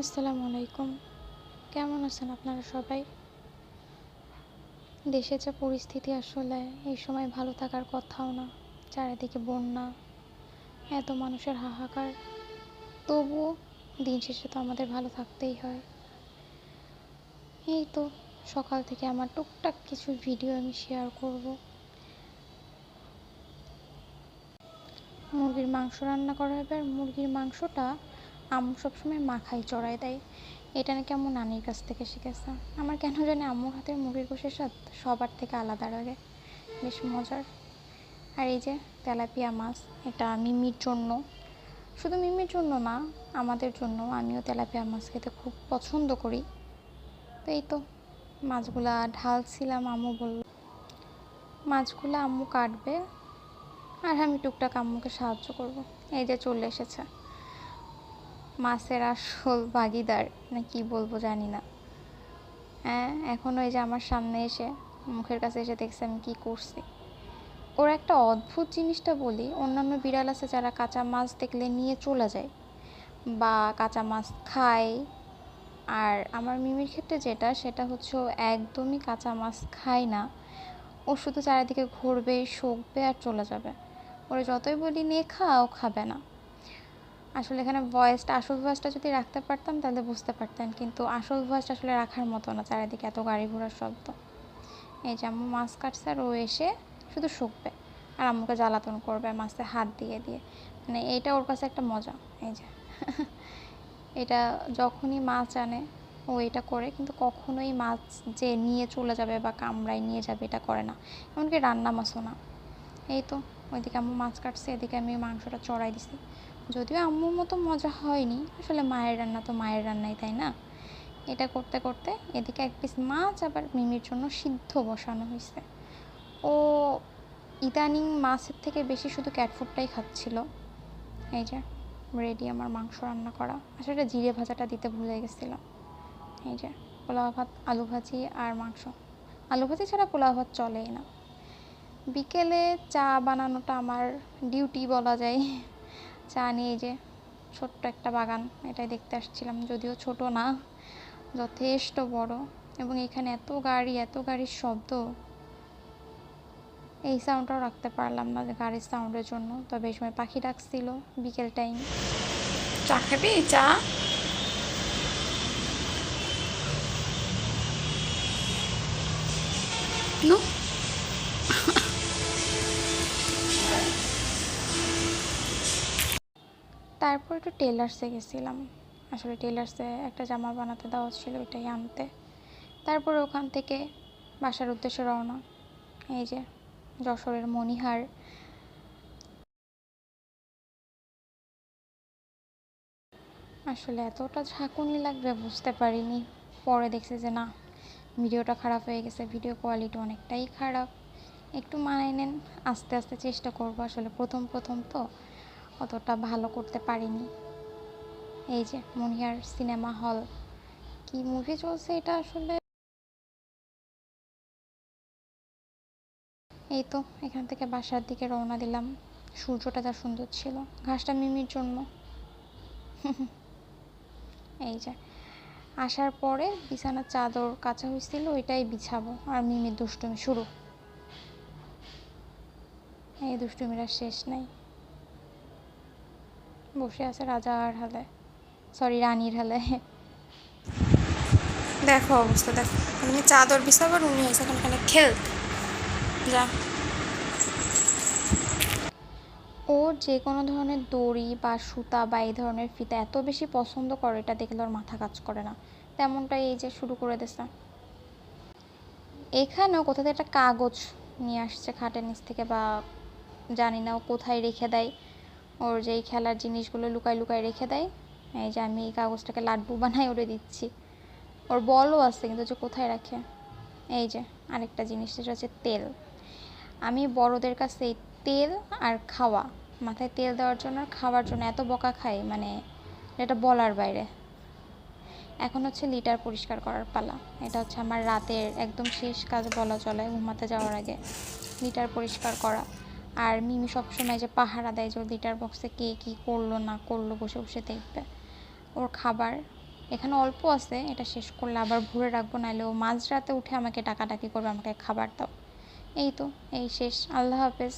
আসসালামু আলাইকুম। কেমন আছেন আপনারা সবাই? দেশে যা পরিস্থিতি, আসলে এই সময় ভালো থাকার কথাও না। চারিদিকে বন্যা, এত মানুষের হাহাকার। তবুও দিন শেষে তো আমাদের ভালো থাকতেই হয়। এই তো সকাল থেকে আমার টুকটাক কিছু ভিডিও আমি শেয়ার করব। মুরগির মাংস রান্না করা হবে, আর মুরগির মাংসটা আম্মু সবসময় মাখাই চড়াই দেয়। এটা নাকি আম্মু নানির কাছ থেকে শিখেছে। আমার কেন জানি আম্মুর হাতের মুরগির গোশের স্বাদ সবার থেকে আলাদা লাগে, বেশ মজার। আর এই যে তেলাপিয়া মাছ, এটা মিমির জন্য, শুধু মিমির জন্য না, আমাদের জন্য। আমিও তেলাপিয়া মাছ খেতে খুব পছন্দ করি। তো এই তো মাছগুলা ঢালছিলাম, আম্মু বলল মাছগুলো আম্মু কাটবে আর আমি টুকটাক আম্মুকে সাহায্য করব। এই যে চলে এসেছে মাছের আসল ভাগিদার, না কি বলবো জানি না। হ্যাঁ, এখনও এই যে আমার সামনে এসে, মুখের কাছে এসে দেখছে আমি কি করছি। ওর একটা অদ্ভুত জিনিসটা বলি, অন্যান্য বিড়াল আছে যারা কাঁচা মাছ দেখলে নিয়ে চলে যায় বা কাঁচা মাছ খায়, আর আমার মিমির ক্ষেত্রে যেটা, সেটা হচ্ছে ও একদমই কাঁচা মাছ খায় না। ও শুধু চারিদিকে ঘুরবে, শুকবে আর চলে যাবে। ওরা যতই বলি নিয়ে খা, ও খাবে না। আসলে এখানে আসল ভয়েসটা যদি রাখতে পারতাম তাহলে বুঝতে পারতেন, কিন্তু আসল ভয়েসটা আসলে রাখার মতো না, চারিদিকে এত গাড়ি ঘোড়ার শব্দ। এই যে আম্মু মাছ কাটছে আর ও এসে শুধু শুকবে আর আম্মুকে জ্বালাতন করবে মাছে হাত দিয়ে দিয়ে। মানে এইটা ওর কাছে একটা মজা। এই যে এটা যখনই মাছ আনে ও এটা করে, কিন্তু কখনোই মাছ যে নিয়ে চলে যাবে বা কামড়ায় নিয়ে যাবে এটা করে না, এমনকি রান্না মাছও না। এই তো ওইদিকে আম্মু মাছ কাটছে, এদিকে আমি মাংসটা চড়াই দিছি। যদিও আম্মুর মতো মজা হয়নি, আসলে মায়ের রান্না তো মায়ের রান্নাই, তাই না? এটা করতে করতে এদিকে এক পিস মাছ আবার মিমির জন্য সিদ্ধ বসানো হয়েছে। ও ইদানিং মাছের থেকে বেশি শুধু ক্যাটফুডটাই খাচ্ছিল। এই যে রেডি আমার মাংস রান্না করা। আসলে জিরে ভাজাটা দিতে ভুলে গেছিলাম। এই যে পোলাও ভাত, আলু ভাজি আর মাংস। আলু ভাজি ছাড়া পোলাও ভাত চলেই না। বিকেলে চা বানানোটা আমার ডিউটি বলা যায়। চা নিয়ে এই যে ছোট্ট একটা বাগান, এটাই দেখতে আসছিলাম। যদিও ছোট না, যথেষ্ট বড়। এবং এখানে এত গাড়ির শব্দ, এই সাউন্ডটাও রাখতে পারলাম না যে গাড়ির সাউন্ডের জন্য। তবে এই সময় পাখি ডাকছিল, বিকেল টাইম। চা খাবি? চা নো। তারপর একটু টেলার্সে গেছিলাম। আসলে টেলার্সে একটা জামা বানাতে দেওয়া ছিল, ওইটাই আনতে। তারপর ওখান থেকে বাসার উদ্দেশ্যে রওনা। এই যে যশোরের মণিহার। আসলে এতটা ঝাঁকুনি লাগবে বুঝতে পারিনি, পরে দেখছি যে না, ভিডিওটা খারাপ হয়ে গেছে, ভিডিও কোয়ালিটি অনেকটাই খারাপ। একটু মানায় নেন, আস্তে আস্তে চেষ্টা করবো। আসলে প্রথম প্রথম তো অতটা ভালো করতে পারিনি। এই যে মনিহার সিনেমা হল, কি মুভি চলছে এটা আসলে। এই তো এখান থেকে বাসার দিকে রওনা দিলাম। সূর্যটা যা সুন্দর ছিল, ঘাসটা মিমির জন্য। এই যে আসার পরে বিছানার চাদর কাচা হয়েছিল, ওইটাই বিছাবো, আর মিমির দুষ্টুমি শুরু। এই দুষ্টুমিরা শেষ নাই। বসে আছে রাজার হালে, সরি রানীর হালে। দেখো অবস্থা দেখো, আমি চাদর বিছাবার উনি হয়েছে এখানে খেল। যা, ও যে কোনো ধরনের দড়ি বা সুতা বা এই ধরনের ফিতা এত বেশি পছন্দ করে, এটা দেখলে ওর মাথা কাজ করে না। তেমনটাই এই যে শুরু করে দিছে। এখানেও কোথা থেকে একটা কাগজ নিয়ে আসছে খাটের নিচ থেকে, বা জানি না ও কোথায় রেখে দেয়। ওর যেই খেলার জিনিসগুলো লুকায় লুকায় রেখে দেয়। এই যে আমি এই কাগজটাকে লাড্ডু বানাই ওরে দিচ্ছি। ওর বলও আছে, কিন্তু যে কোথায় রাখে। এই যে আরেকটা জিনিস, যেটা হচ্ছে তেল। আমি বড়দের কাছে এই তেল আর খাওয়া, মাথায় তেল দেওয়ার জন্য আর খাওয়ার জন্য এত বকা খাই, মানে এটা বলার বাইরে। এখন হচ্ছে লিটার পরিষ্কার করার পালা। এটা হচ্ছে আমার রাতের একদম শেষ কাজ বলা চলে, ঘুমাতে যাওয়ার আগে লিটার পরিষ্কার করা। আর মিমি সবসময় যে পাহারা দেয় যে ওর লিটার বক্সে কে কী করলো না করলো বসে বসে দেখবে। ওর খাবার এখানে অল্প আছে, এটা শেষ করলে আবার ভরে রাখবো, নাহলে ও মাঝরাতে উঠে আমাকে ডাকাডাকি করবে, আমাকে খাবার দাও। এই তো, এই শেষ। আল্লাহ হাফেজ।